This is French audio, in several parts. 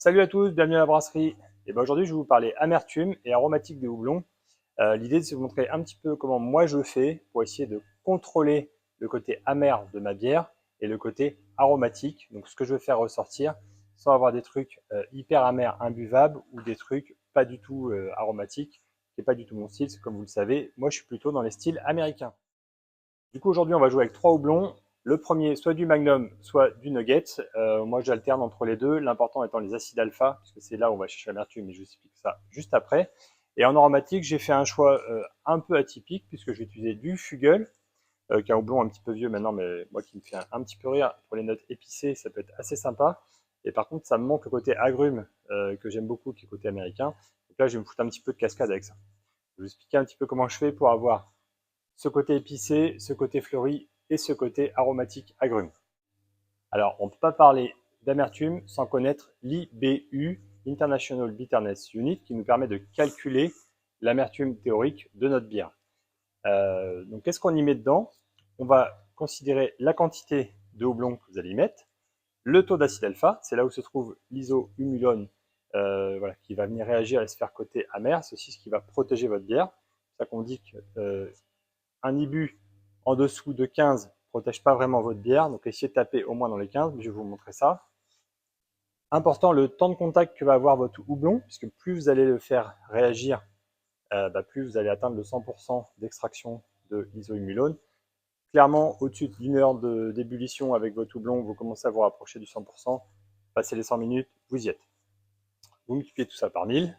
Salut à tous, bienvenue à la brasserie. Et ben aujourd'hui, je vais vous parler amertume et aromatique des houblons. L'idée, c'est de vous montrer un petit peu comment moi je fais pour essayer de contrôler le côté amer de ma bière et le côté aromatique. Donc, ce que je veux faire ressortir sans avoir des trucs hyper amers, imbuvables ou des trucs pas du tout aromatiques, qui n'est pas du tout mon style. Comme vous le savez, moi je suis plutôt dans les styles américains. Du coup, aujourd'hui, on va jouer avec trois houblons. Le premier, soit du Magnum, soit du Nugget. Moi, j'alterne entre les deux. L'important étant les acides alpha, parce que c'est là où on va chercher l'amertume, mais je vous explique ça juste après. Et en aromatique, j'ai fait un choix un peu atypique, puisque je vais utiliser du Fugel, qui est un houblon un petit peu vieux maintenant, mais moi qui me fait un petit peu rire. Pour les notes épicées, ça peut être assez sympa. Et par contre, ça me manque le côté agrume, que j'aime beaucoup, qui est le côté américain. Donc là, je vais me foutre un petit peu de cascade avec ça. Je vais vous expliquer un petit peu comment je fais pour avoir ce côté épicé, ce côté fleuri et ce côté aromatique agrume. Alors, on ne peut pas parler d'amertume sans connaître l'IBU, International Bitterness Unit, qui nous permet de calculer l'amertume théorique de notre bière. Donc, qu'est-ce qu'on y met dedans? On va considérer la quantité de houblon que vous allez y mettre, le taux d'acide alpha, c'est là où se trouve l'isohumulone, voilà, qui va venir réagir et se faire côté amer. C'est aussi ce qui va protéger votre bière. C'est ça qu'on dit que un IBU en dessous de 15 ne protège pas vraiment votre bière, donc essayez de taper au moins dans les 15, mais je vais vous montrer ça. Important, le temps de contact que va avoir votre houblon, puisque plus vous allez le faire réagir, plus vous allez atteindre le 100% d'extraction de l'isohumulone. Clairement, au-dessus d'une heure d'ébullition avec votre houblon, vous commencez à vous rapprocher du 100%. Passez les 100 minutes, vous y êtes. Vous multipliez tout ça par 1000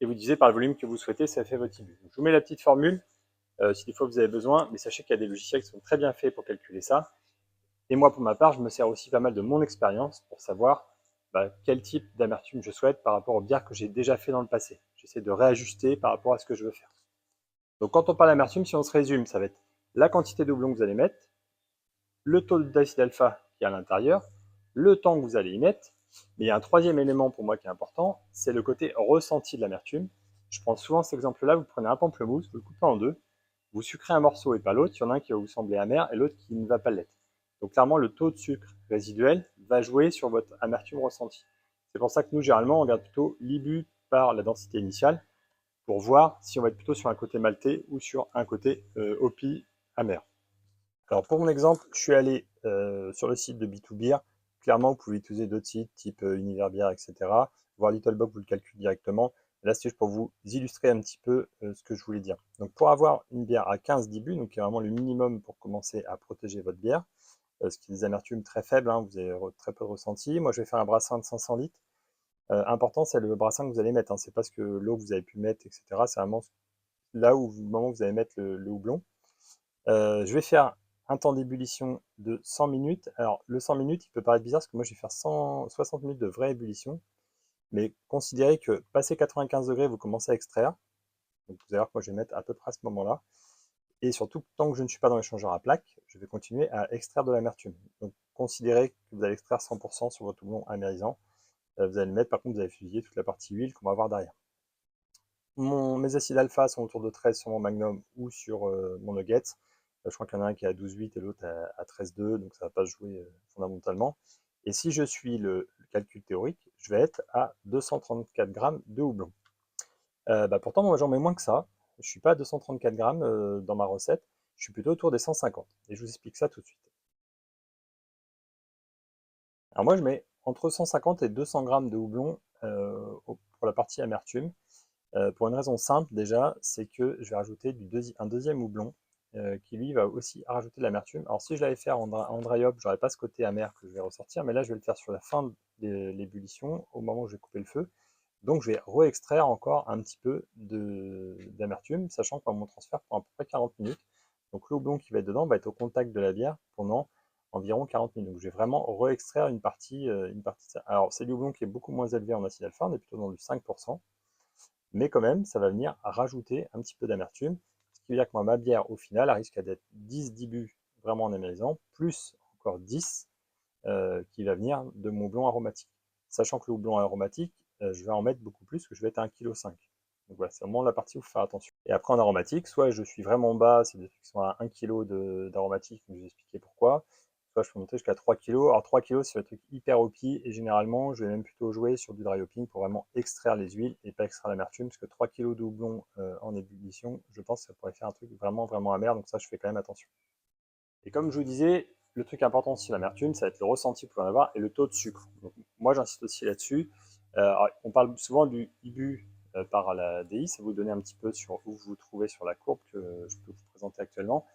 et vous divisez par le volume que vous souhaitez, ça fait votre IBU. Je vous mets la petite formule si des fois vous avez besoin, mais sachez qu'il y a des logiciels qui sont très bien faits pour calculer ça. Et moi, pour ma part, je me sers aussi pas mal de mon expérience pour savoir quel type d'amertume je souhaite par rapport aux bières que j'ai déjà fait dans le passé. J'essaie de réajuster par rapport à ce que je veux faire. Donc quand on parle d'amertume, si on se résume, ça va être la quantité de houblon que vous allez mettre, le taux d'acide alpha qui est à l'intérieur, le temps que vous allez y mettre. Mais il y a un troisième élément pour moi qui est important, c'est le côté ressenti de l'amertume. Je prends souvent cet exemple-là, vous prenez un pamplemousse, vous le coupez en deux, vous sucrez un morceau et pas l'autre, il y en a un qui va vous sembler amer et l'autre qui ne va pas l'être. Donc clairement, le taux de sucre résiduel va jouer sur votre amertume ressentie. C'est pour ça que nous, généralement, on regarde plutôt l'IBU par la densité initiale pour voir si on va être plutôt sur un côté maltais ou sur un côté hoppy amer. Alors pour mon exemple, je suis allé sur le site de B2Beer. Clairement, vous pouvez utiliser d'autres sites type Univers Beer, etc. Voir Littlebox, vous le calculez directement. Là, c'est juste pour vous illustrer un petit peu ce que je voulais dire. Donc pour avoir une bière à 15 d'IBU, donc qui est vraiment le minimum pour commencer à protéger votre bière, ce qui est des amertumes très faibles, hein, vous avez très peu de ressenti. Moi, je vais faire un brassin de 500 litres. Important, c'est le brassin que vous allez mettre. Hein. C'est pas ce que l'eau que vous avez pu mettre, etc. C'est vraiment là où, au moment où vous allez mettre le houblon. Je vais faire un temps d'ébullition de 100 minutes. Alors, le 100 minutes, il peut paraître bizarre parce que moi, je vais faire 60 minutes de vraie ébullition. Mais considérez que passé 95 degrés, vous commencez à extraire. Donc, vous allez voir que moi, je vais mettre à peu près à ce moment-là. Et surtout, tant que je ne suis pas dans l'échangeur à plaque, je vais continuer à extraire de l'amertume. Donc, considérez que vous allez extraire 100% sur votre houblon amérisant. Vous allez le mettre, par contre, vous allez fusiller toute la partie huile qu'on va avoir derrière. Mes acides alpha sont autour de 13 sur mon Magnum ou sur mon Nugget. Je crois qu'il y en a un qui est à 12,8 et l'autre à 13,2, donc ça ne va pas jouer fondamentalement. Et si je suis le calcul théorique, je vais être à 234 grammes de houblon. Pourtant, moi j'en mets moins que ça. Je ne suis pas à 234 grammes dans ma recette, je suis plutôt autour des 150. Et je vous explique ça tout de suite. Alors moi je mets entre 150 et 200 grammes de houblon pour la partie amertume. Pour une raison simple déjà, c'est que je vais rajouter un deuxième houblon qui lui va aussi rajouter de l'amertume. Alors si je l'avais fait en dry hop, j'aurais pas ce côté amer que je vais ressortir, mais là je vais le faire sur la fin de l'ébullition, au moment où je vais couper le feu. Donc je vais re-extraire encore un petit peu d'amertume, sachant que mon transfert prend à peu près 40 minutes. Donc le houblon qui va être dedans va être au contact de la bière pendant environ 40 minutes. Donc je vais vraiment re-extraire une partie de ça. Alors c'est du houblon qui est beaucoup moins élevé en acide alpha, on est plutôt dans du 5%. Mais quand même, ça va venir rajouter un petit peu d'amertume. Ce qui veut dire que moi, ma bière, au final, elle risque d'être 10 d'IBU vraiment en amérisant, plus encore 10 qui va venir de mon houblon aromatique. Sachant que le houblon aromatique, je vais en mettre beaucoup plus, que je vais être à 1,5 kg. Donc voilà, c'est vraiment la partie où il faut faire attention. Et après en aromatique, soit je suis vraiment bas, c'est des trucs qui sont à 1 kg d'aromatique, je vais vous expliquer pourquoi. Toi, je peux monter jusqu'à 3 kg. Alors 3 kg, c'est un truc hyper OP et généralement, je vais même plutôt jouer sur du dry hopping pour vraiment extraire les huiles et pas extraire l'amertume, parce que 3 kg de houblon en ébullition, je pense que ça pourrait faire un truc vraiment, vraiment amer, donc ça, je fais quand même attention. Et comme je vous disais, le truc important sur l'amertume, ça va être le ressenti que vous pouvez en avoir et le taux de sucre. Donc, moi, j'insiste aussi là-dessus. On parle souvent du IBU par la DI, ça vous donner un petit peu sur où vous vous trouvez sur la courbe que je peux vous présenter actuellement.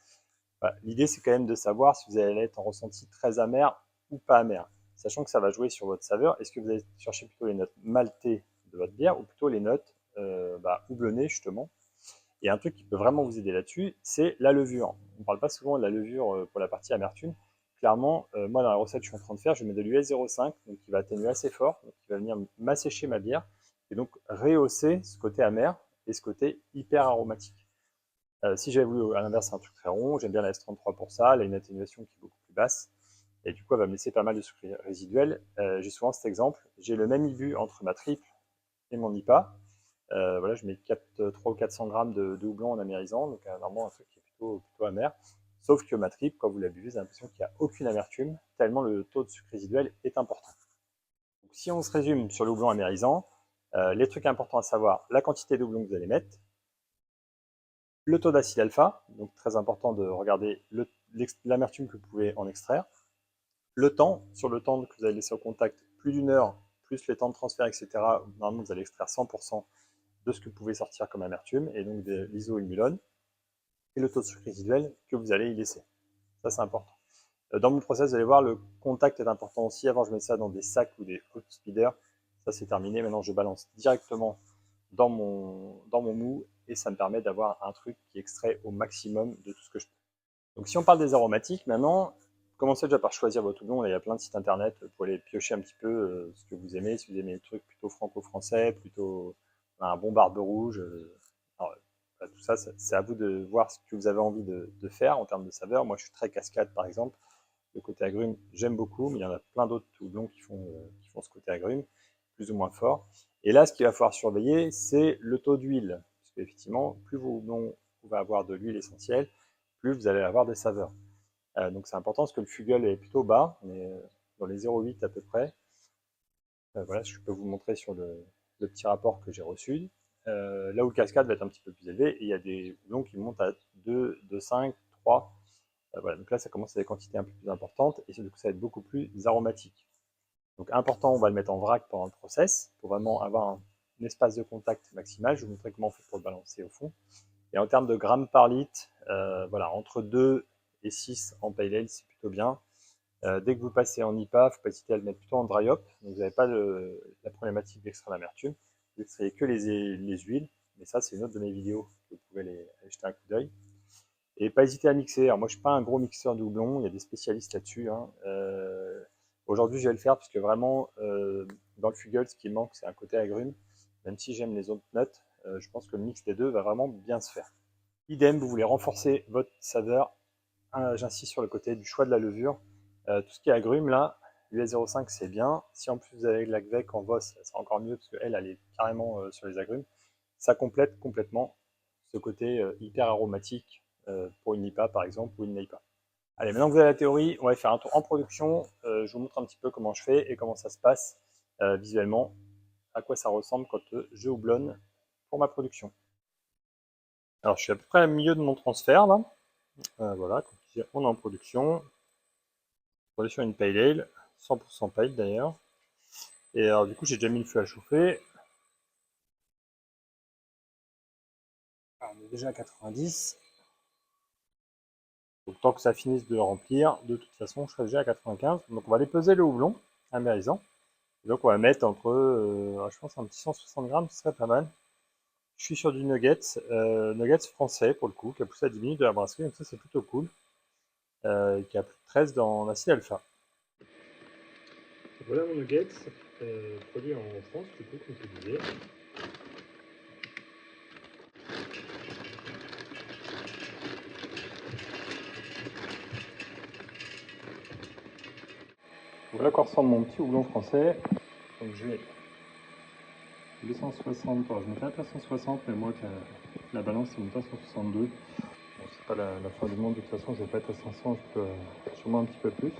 Voilà. L'idée, c'est quand même de savoir si vous allez être en ressenti très amer ou pas amer, sachant que ça va jouer sur votre saveur. Est-ce que vous allez chercher plutôt les notes maltées de votre bière ou plutôt les notes houblonnées, justement. Et un truc qui peut vraiment vous aider là-dessus, c'est la levure. On ne parle pas souvent de la levure pour la partie amertume. Clairement, moi, dans la recette que je suis en train de faire, je mets de l'US 0,5, donc qui va atténuer assez fort, donc qui va venir m'assécher ma bière, et donc rehausser ce côté amer et ce côté hyper aromatique. Si j'avais voulu à l'inverse un truc très rond, j'aime bien la S33 pour ça, elle a une atténuation qui est beaucoup plus basse, et du coup elle va me laisser pas mal de sucre résiduel. J'ai souvent cet exemple, j'ai le même IBU entre ma triple et mon IPA. Voilà, je mets 300 ou 400 grammes de houblon en amérisant, donc normalement un truc qui est plutôt amer. Sauf que ma triple, quand vous la buvez, vous avez l'impression qu'il n'y a aucune amertume, tellement le taux de sucre résiduel est important. Donc, si on se résume sur le houblon amérisant, les trucs importants à savoir, la quantité de houblon que vous allez mettre, le taux d'acide alpha, donc très important de regarder l'amertume que vous pouvez en extraire, le temps, sur le temps que vous allez laisser au contact, plus d'une heure, plus les temps de transfert, etc. Normalement, vous allez extraire 100% de ce que vous pouvez sortir comme amertume, et donc de l'isoémulone, et le taux de sucre résiduel que vous allez y laisser. Ça, c'est important. Dans mon process, vous allez voir, le contact est important aussi. Avant, je mettais ça dans des sacs ou des hot speeders. Ça, c'est terminé. Maintenant, je balance directement dans mon mou et ça me permet d'avoir un truc qui extrait au maximum de tout ce que je peux. Donc, si on parle des aromatiques, maintenant, commencez déjà par choisir votre houblon. Il y a plein de sites internet pour aller piocher un petit peu ce que vous aimez. Si vous aimez les trucs plutôt franco-français, plutôt un bon barbe rouge. Alors, tout ça, c'est à vous de voir ce que vous avez envie de faire en termes de saveur. Moi, je suis très cascade, par exemple. Le côté agrume, j'aime beaucoup, mais il y en a plein d'autres houblons qui font ce côté agrume, plus ou moins fort. Et là, ce qu'il va falloir surveiller, c'est le taux d'huile. Parce qu'effectivement, plus vos houblons vont avoir de l'huile essentielle, plus vous allez avoir des saveurs. Donc c'est important parce que le fuguel est plutôt bas, mais dans les 0,8 à peu près. Voilà, je peux vous montrer sur le petit rapport que j'ai reçu. Là où le cascade va être un petit peu plus élevé, et il y a des houblons qui montent à 2, 2,5, 3. Voilà, donc là, ça commence à des quantités un peu plus importantes, et du coup, ça va être beaucoup plus aromatique. Donc important, on va le mettre en vrac pendant le process, pour vraiment avoir un espace de contact maximal. Je vais vous montrer comment on fait pour le balancer au fond. Et en termes de grammes par litre, voilà, entre 2 et 6 en pale ale, c'est plutôt bien. Dès que vous passez en IPA, il ne faut pas hésiter à le mettre plutôt en dry hop. Donc vous n'avez pas la problématique d'extraire l'amertume. Vous extrayez que les huiles. Mais ça, c'est une autre de mes vidéos. Vous pouvez aller jeter un coup d'œil. Et pas hésiter à mixer. Alors moi, je ne suis pas un gros mixeur de houblon. Il y a des spécialistes là-dessus. Hein. Aujourd'hui, je vais le faire parce que vraiment, dans le Fugle, ce qui manque, c'est un côté agrume. Même si j'aime les autres notes, je pense que le mix des deux va vraiment bien se faire. Idem, vous voulez renforcer votre saveur. J'insiste sur le côté du choix de la levure. Tout ce qui est agrume, là, l'US 05, c'est bien. Si en plus vous avez de la Gvec en Voss, ça sera encore mieux parce qu'elle, elle est carrément sur les agrumes. Ça complète complètement ce côté hyper aromatique pour une IPA, par exemple, ou une NEIPA. Allez, maintenant que vous avez la théorie, on va faire un tour en production. Je vous montre un petit peu comment je fais et comment ça se passe visuellement, à quoi ça ressemble quand je houblonne pour ma production. Alors, je suis à peu près au milieu de mon transfert, là. Voilà, on est en production. On est sur une pale ale, 100% pale d'ailleurs. Et alors du coup j'ai déjà mis le feu à chauffer. Alors, on est déjà à 90. Donc tant que ça finisse de remplir, de toute façon je serai déjà à 95. Donc on va aller peser le houblon amérisant. Donc on va mettre entre, je pense un petit 160 grammes, ce serait pas mal. Je suis sur du nuggets, nuggets français pour le coup, qui a poussé à 10 minutes de la brasserie, donc ça c'est plutôt cool. Qui a plus de 13 dans l'acide alpha. Voilà mon nuggets, produit en France, du coup, comme je disais. Voilà quoi ressemble mon petit houblon français. Donc j'ai 260, je mettais à 360, mais moi la balance c'est monté à 162. Bon, c'est pas la fin du monde, de toute façon je vais pas être à 500, je peux sûrement un petit peu plus.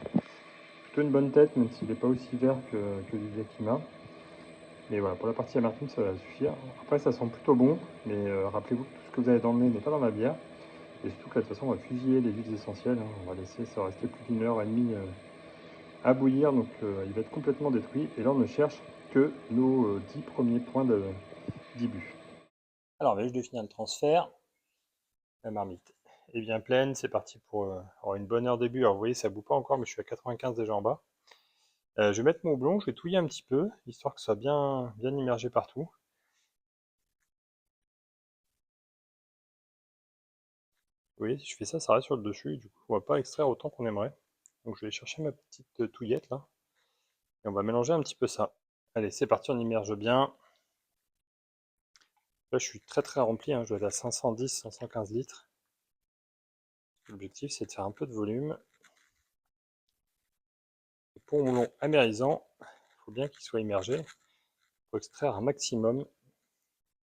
plutôt une bonne tête, même s'il n'est pas aussi vert que du Yakima. Mais voilà, pour la partie amertume, ça va suffire. Après, ça sent plutôt bon, mais rappelez-vous que tout ce que vous avez dans le nez n'est pas dans la bière. Et surtout que là, de toute façon, on va fusiller les huiles essentielles. Hein. On va laisser ça rester plus d'une heure et demie à bouillir, donc il va être complètement détruit. Et là, on ne cherche que nos 10 premiers points d'IBU. Alors, on va juste de finir le transfert. La marmite est bien pleine, c'est parti pour avoir une bonne heure début. Alors, vous voyez, ça bout pas encore, mais je suis à 95 déjà en bas. Je vais mettre mon houblon, je vais touiller un petit peu, histoire que ça soit bien immergé partout. Vous voyez, si je fais ça, ça reste sur le dessus, et du coup, on va pas extraire autant qu'on aimerait. Donc je vais chercher ma petite touillette là, et on va mélanger un petit peu ça. Allez, c'est parti, on immerge bien. Là, je suis très rempli, hein, je dois être à 510-515 litres. L'objectif, c'est de faire un peu de volume. Et pour mon long amérisant, il faut bien qu'il soit immergé pour extraire un maximum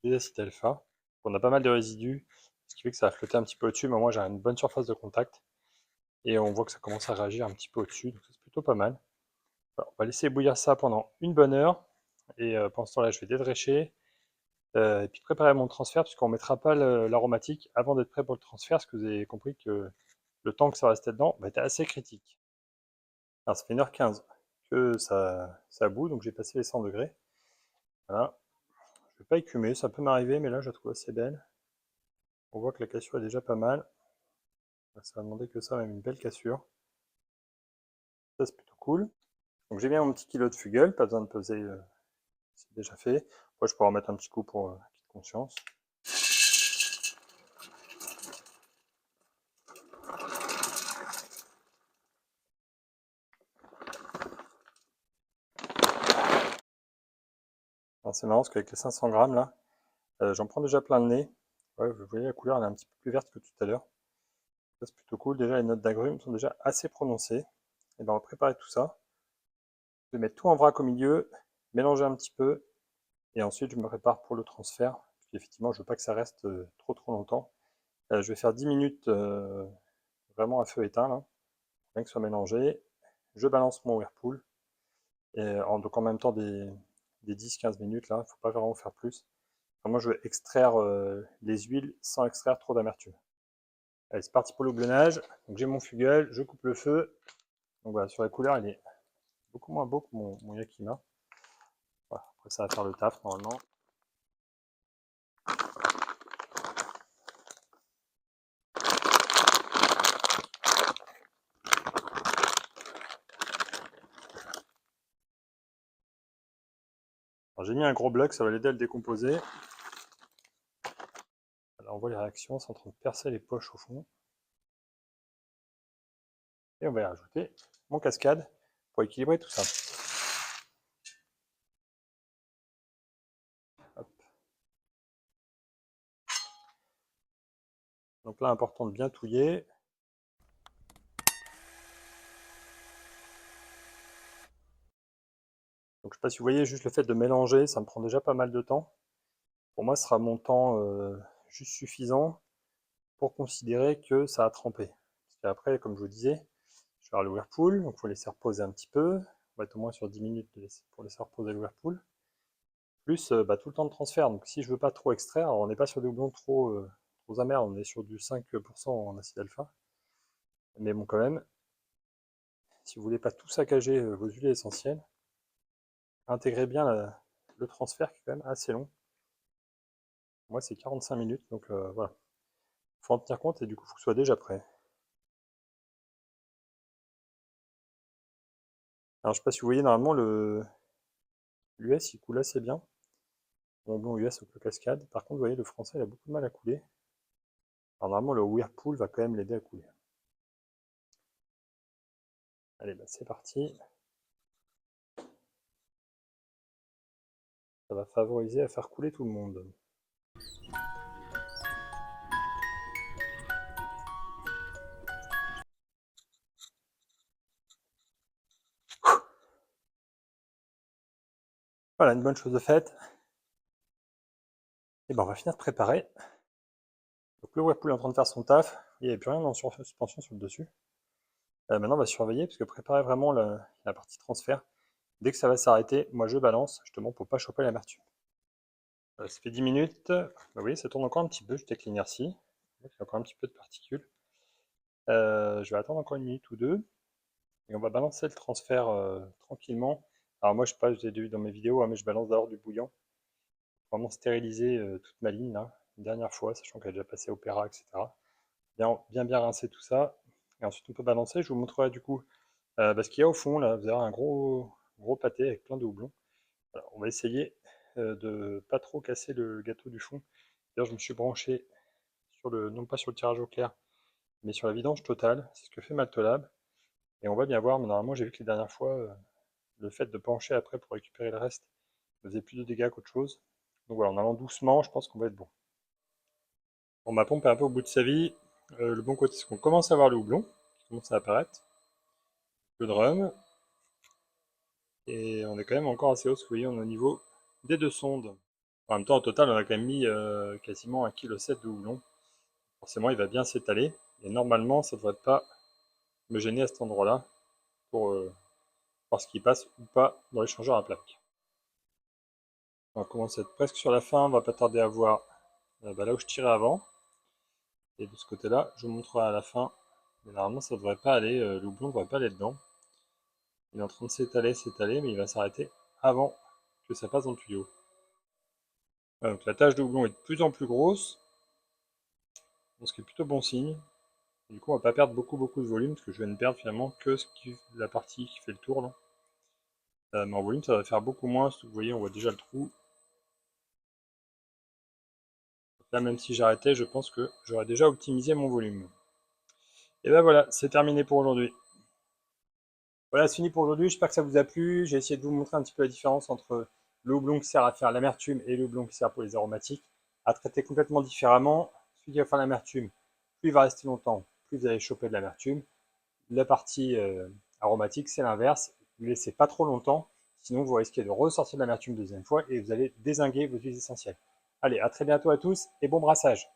des acides alpha. On a pas mal de résidus, ce qui fait que ça va flotter un petit peu au-dessus, mais moi j'ai une bonne surface de contact. Et on voit que ça commence à réagir un petit peu au-dessus, donc c'est plutôt pas mal. Alors, on va laisser bouillir ça pendant une bonne heure. Et pendant ce temps-là, je vais dédrécher. Et puis préparer mon transfert, puisqu'on ne mettra pas l'aromatique avant d'être prêt pour le transfert, parce que vous avez compris que le temps que ça restait dedans va être assez critique. Alors ça fait 1h15 que ça bout, donc j'ai passé les 100 degrés. Voilà. Je ne vais pas écumer, ça peut m'arriver, mais là je la trouve assez belle. On voit que la cassure est déjà pas mal. Ça va demander que ça, même une belle cassure. Ça c'est plutôt cool. Donc j'ai bien mon petit kilo de Fugel, pas besoin de peser, c'est déjà fait. Moi je pourrais en mettre un petit coup pour acquis de conscience. C'est marrant parce qu'avec les 500 grammes là, j'en prends déjà plein le nez. Ouais, vous voyez la couleur elle est un petit peu plus verte que tout à l'heure. Ça c'est plutôt cool. Déjà les notes d'agrumes sont déjà assez prononcées. Et ben on va préparer tout ça. Je vais mettre tout en vrac au milieu, mélanger un petit peu, et ensuite je me prépare pour le transfert. Parce qu'effectivement je veux pas que ça reste trop longtemps. Je vais faire 10 minutes vraiment à feu éteint là, bien que ce soit mélangé. Je balance mon whirlpool. Et donc en même temps des 10-15 minutes là, il ne faut pas vraiment faire plus. Enfin, moi je veux extraire les huiles sans extraire trop d'amertume. Allez, c'est parti pour le houblonnage. Donc j'ai mon Fugel, je coupe le feu. Donc voilà, sur la couleur, il est beaucoup moins beau que mon Yakima. Voilà, après ça va faire le taf normalement. J'ai mis un gros bloc, ça va l'aider à le décomposer. Là, on voit les réactions, c'est en train de percer les poches au fond. Et on va y rajouter mon cascade pour équilibrer tout ça. Hop. Donc là, important de bien touiller. Donc je ne sais pas si vous voyez, juste le fait de mélanger, ça me prend déjà pas mal de temps. Pour moi, ce sera mon temps juste suffisant pour considérer que ça a trempé. Parce qu'après, comme je vous disais, je vais faire le whirlpool, donc il faut laisser reposer un petit peu. On va être au moins sur 10 minutes pour laisser reposer le whirlpool. Plus tout le temps de transfert. Donc si je veux pas trop extraire, alors on n'est pas sur des houblons trop amers, on est sur du 5% en acide alpha. Mais bon, quand même, si vous voulez pas tout saccager vos huiles essentielles, intégrez bien le transfert qui est quand même assez long. Moi, c'est 45 minutes, donc voilà. Il faut en tenir compte et du coup, il faut que ce soit déjà prêt. Alors, je sais pas si vous voyez, normalement, l'US, il coule assez bien. Mon blond US au cascade. Par contre, vous voyez, le français, il a beaucoup de mal à couler. Alors, normalement, le Whirlpool va quand même l'aider à couler. Allez, c'est parti. Ça va favoriser à faire couler tout le monde. Voilà, une bonne chose de faite. Et ben, on va finir de préparer. Donc, le Whirlpool est en train de faire son taf. Il n'y avait plus rien en suspension sur le dessus. Maintenant, on va surveiller, parce que préparer vraiment la partie transfert. Dès que ça va s'arrêter, moi je balance, justement, pour pas choper l'amertume. Ça fait 10 minutes. Bah, vous voyez, ça tourne encore un petit peu, je avec l'inertie. Il y a encore un petit peu de particules. Je vais attendre encore une minute ou deux. Et on va balancer le transfert tranquillement. Alors moi, je sais pas, je l'ai vu dans mes vidéos, hein, mais je balance d'abord du bouillon. Vraiment stériliser toute ma ligne, là, une dernière fois, sachant qu'elle est déjà passée Opéra, etc. Bien rincer tout ça. Et ensuite, on peut balancer. Je vous montrerai du coup ce qu'il y a au fond. Là, vous avez un gros pâté avec plein de houblon. Voilà, on va essayer de pas trop casser le gâteau du fond. D'ailleurs, je me suis branché sur non pas sur le tirage au clair, mais sur la vidange totale. C'est ce que fait Maltolab. Et on va bien voir, mais normalement, j'ai vu que les dernières fois, le fait de pencher après pour récupérer le reste faisait plus de dégâts qu'autre chose. Donc voilà, en allant doucement, je pense qu'on va être bon. Bon, ma pompe est un peu au bout de sa vie. Le bon côté, c'est qu'on commence à voir le houblon qui commence à apparaître. Le drum. Et on est quand même encore assez haut, parce que vous voyez, on est au niveau des deux sondes. En même temps, au total, on a quand même mis quasiment 1,7 kg de houblon. Forcément, il va bien s'étaler. Et normalement, ça ne devrait pas me gêner à cet endroit-là pour voir ce qui passe ou pas dans l'échangeur à plaque. On commence à être presque sur la fin. On va pas tarder à voir là où je tirais avant. Et de ce côté-là, je vous montrerai à la fin. Mais normalement, ça ne devrait pas aller. Le houblon ne devrait pas aller dedans. Il est en train de s'étaler, mais il va s'arrêter avant que ça passe dans le tuyau. Voilà, donc la tâche de houblon est de plus en plus grosse, ce qui est plutôt bon signe. Du coup, on va pas perdre beaucoup de volume, parce que je vais ne perdre finalement que la partie qui fait le tour là. Mais en volume, ça va faire beaucoup moins. Vous voyez, on voit déjà le trou. Là, même si j'arrêtais, je pense que j'aurais déjà optimisé mon volume. Et ben voilà, c'est terminé pour aujourd'hui. Voilà, c'est fini pour aujourd'hui. J'espère que ça vous a plu. J'ai essayé de vous montrer un petit peu la différence entre le houblon qui sert à faire l'amertume et le houblon qui sert pour les aromatiques, à traiter complètement différemment. Celui qui va faire l'amertume, plus il va rester longtemps, plus vous allez choper de l'amertume. La partie aromatique, c'est l'inverse. Ne le laissez pas trop longtemps, sinon vous risquez de ressortir de l'amertume une deuxième fois et vous allez dézinguer vos huiles essentielles. Allez, à très bientôt à tous et bon brassage.